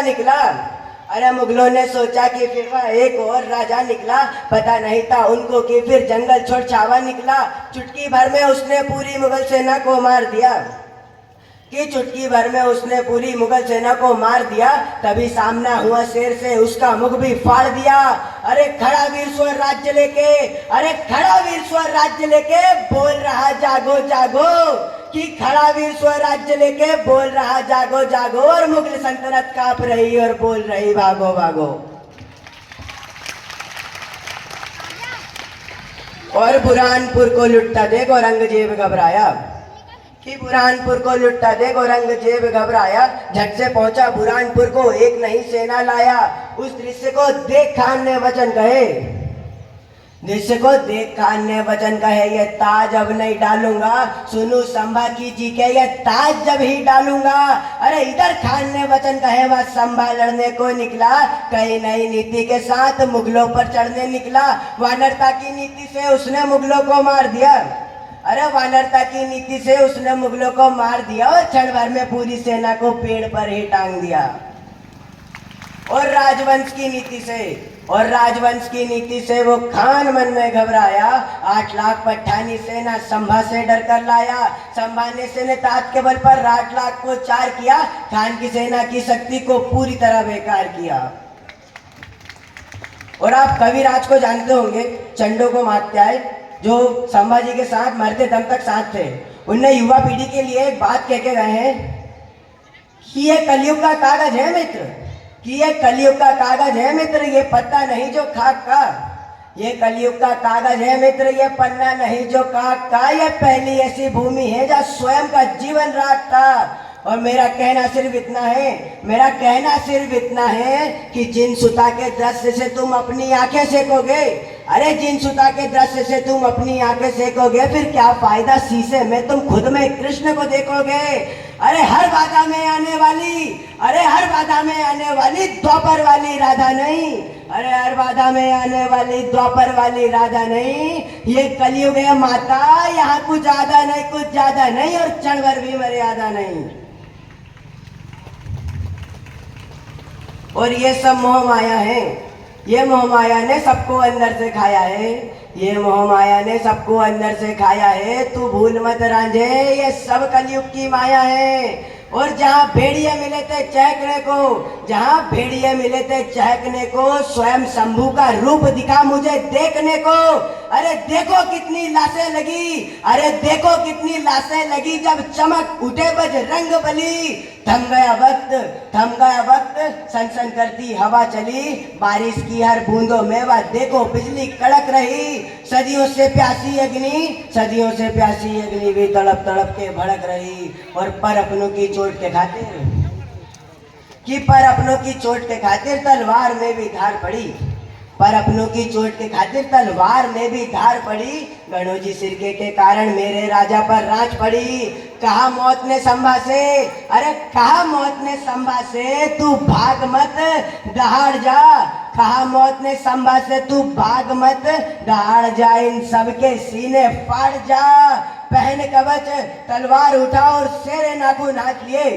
निकला। अरे मुगलों ने सोचा कि फिर वह एक और राजा निकला, पता नहीं था उनको कि फिर जंगल छोड़ छावा निकला। चुटकी भर में उसने पूरी मुगल सेना को मार दिया, कि चुटकी भर में उसने पूरी मुगल सेना को मार दिया। तभी सामना हुआ शेर से, उसका मुख भी फाड़ दिया। अरे खड़ा वीर स्वर राज्य लेके, अरे खड़ा वीर स्वर राज्य लेके बोल रहा जागो जागो, कि खड़ा वीर स्वर राज्य लेके बोल रहा जागो जागो, और मुगल सल्तनत कांप रही और बोल रही भागो भागो। और बुरहानपुर को लुटता देख औरंगजेब घबराया, कि बुरहानपुर को लुटता देख औरंगजेब घबराया। झट से पहुंचा बुरहानपुर को, एक नहीं सेना लाया। उस दृश्य को देख खान ने वचन कहे, दृश्य को देख खान ने वचन कहे, ये ताज अब नहीं डालूंगा, सुनो संभाजी जी के ये ताज जब ही डालूंगा। अरे इधर खान ने वचन कहे, वह संभा लड़ने को निकला, कई नई नीति के साथ मुगलों पर चढ़ने निकला। वानरता की नीति से उसने मुगलों को मार दिया, अरे वानरता की नीति से उसने मुगलों को मार दिया, और क्षण भर में पूरी सेना को पेड़ पर ही टांग दिया। और राजवंश की नीति से, और राजवंश की नीति से वो खान मन में घबराया। 8 लाख पठानी सेना संभा से डर कर लाया। संभा ने सेना ताज के बल पर 8 लाख को 4 किया, खान की सेना की शक्ति को पूरी तरह बेकार किया। और आप कविराज को जानते होंगे, चंडोकोमात्याय, जो संभाजी के साथ मरते दम तक साथ थे। उनने युवा पीढ़ी के लिए एक बात कह के गए हैं कि ये कलयुग का कागज है मित्र, कि ये कलयुग का कागज है मित्र, ये पत्ता नहीं जो खाक का। ये कलयुग का कागज है मित्र, ये पन्ना नहीं जो खाक का। ये पहली ऐसी भूमि है जहाँ स्वयं का जीवन राख था। और मेरा कहना सिर्फ इतना है, मेरा कहना सिर्फ इतना है कि जिन सुता के दृश्य से तुम अपनी आंखें सेकोगे, अरे जिन सुता के दृश्य से तुम अपनी आंखें सेकोगे, फिर क्या फायदा शीशे में तुम खुद में कृष्ण को देखोगे। अरे हर बाधा में आने वाली, अरे हर बाधा में आने वाली द्वापर वाली राधा नहीं, अरे हर बाधा में आने वाली द्वापर वाली राधा नहीं, ये कलयुग है माता, यहाँ कुछ ज्यादा नहीं, कुछ ज्यादा नहीं, और क्षण भर भी मर्यादा नहीं। और ये सब मोह माया है, ये मोह माया ने सबको अंदर से खाया है, ये मोह माया ने सबको अंदर से खाया है। तू भूल मत रांझे, ये सब कलयुग की माया है। और जहाँ भेड़िए मिले थे चहकने को, जहाँ भेड़िए मिले थे चहकने को, स्वयं शंभू का रूप दिखा मुझे देखने को। अरे देखो कितनी लाशें लगी, अरे देखो कितनी लाशें लगी, जब चमक उठे बजरंग बली। थम गया वक्त, थम गया वक्त, सनसन करती हवा चली, बारिश की हर बूंदों में वह देखो बिजली कड़क रही। सदियों से प्यासी अग्नि, सदियों से प्यासी अग्नि भी तड़प तड़प के भड़क रही। और पर अपनों की चोट के खातिर, कि पर अपनों की चोट के खातिर तलवार में भी धार पड़ी, पर अपनों की चोट के खातिर तलवार में भी धार पड़ी। गणोजी सिरके के कारण मेरे राजा पर राज पड़ी। कहा मौत ने संभा से, अरे कहा मौत ने संभा से, तू भाग मत दहाड़ जा। कहा मौत ने संभा से, तू भाग मत दहाड़ जा, इन सबके सीने फाड़ जा। पहन कवच तलवार उठा और शेरे नाखून हाथ लिए,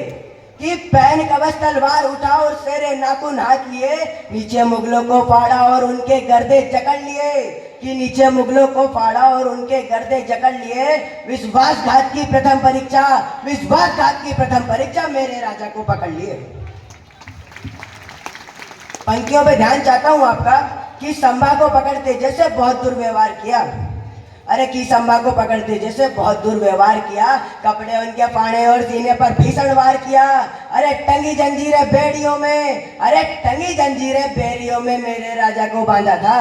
कि पहन कवच तलवार उठा और शेरे नाखून हाथ लिए। नीचे मुगलों को फाड़ा और उनके गर्दे जकड़ लिए, कि नीचे मुगलों को फाड़ा और उनके गर्दे जकड़ लिए। विश्वासघात की प्रथम परीक्षा, विश्वासघात की प्रथम परीक्षा मेरे राजा को पकड़ लिए। पंक्तियों पे ध्यान चाहता हूं आपका, कि संभा को पकड़ते जैसे बहुत दुर्व्यवहार किया, अरे की संभा को पकड़ते जैसे बहुत दुर्व्यवहार किया। कपड़े उनके फाड़े और सीने पर भीषण वार किया। अरे टंगी जंजीरें बेड़ियों में, अरे टंगी जंजीरें बेड़ियों में मेरे राजा को बांधा था,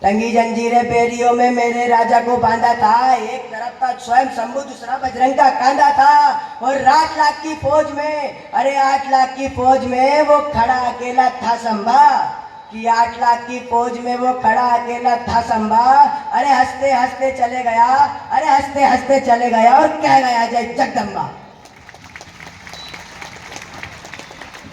टंगी जंजीरें बेड़ियों में मेरे राजा को बांधा था। एक तरफ था स्वयं शंभू, दूसरा बजरंग का कांधा था। और 8 लाख की फौज में, अरे 8 लाख की फौज में वो खड़ा अकेला था संभा, कि 8 लाख की फौज में वो खड़ा अकेला था संभा। अरे हंसते हंसते चले गया, अरे हंसते हंसते चले गया और कह गया जय जगदम्बा।